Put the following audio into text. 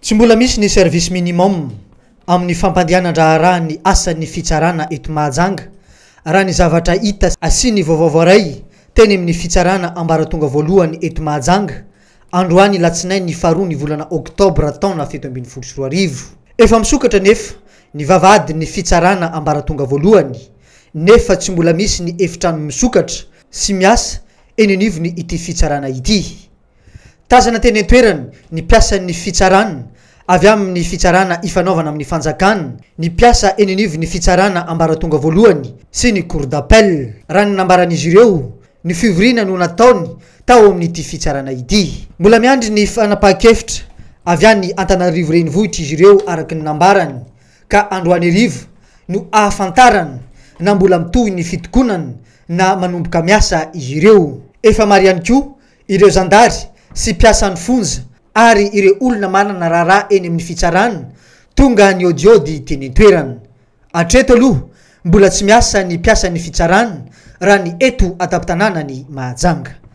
Tsy mbola misy ny service minimum amin'ny fampandehanan-draha raha ny asan'ny fitsarana eto Mahajanga. Raha ny zavatra hita sy ny vaovao ray teny amin'ny fitsarana ambaratonga voalohany eto Mahajanga androany latsinainy faharoa ny volana oktobra taona 2024. Efa misokatra nefa ny vavahady ny fitsarana ambaratonga voalohany nefa tsy mbola misy ny efitrano misokatra sy miasa eny anivony ity fitsarana ity. Tazana teny an-toerany ny piasan'ny fitsarana avy amin'ny fitsarana ifanaovana amin'ny fanjakana, ny piasa eny anivony fitsarana ambaratonga voalohany sy ny cour d'appel. Raha ny nambaran'izy ireo ny fivoriana no nataony tao amin'ity fitsarana ity. Mbola miandry ny fanapahan-kevitra avy any Antananarivo renivohitra izy ireo araka ny nambarany ka androany arivo no ahafantarana na mbola mitohy ny fitokonana na manomboka miasa izy ireo. Efa maro ihany koa ireo zandary sy piasan'ny fonja ary ireo olona manana raharaha eny amin'ny fitsarana tonga ny odiody teny an-toerana. Hatreto aloha mbola tsy miasa ny piasan'ny fitsarana raha ny eto an-tampon-tanànany Mahajanga.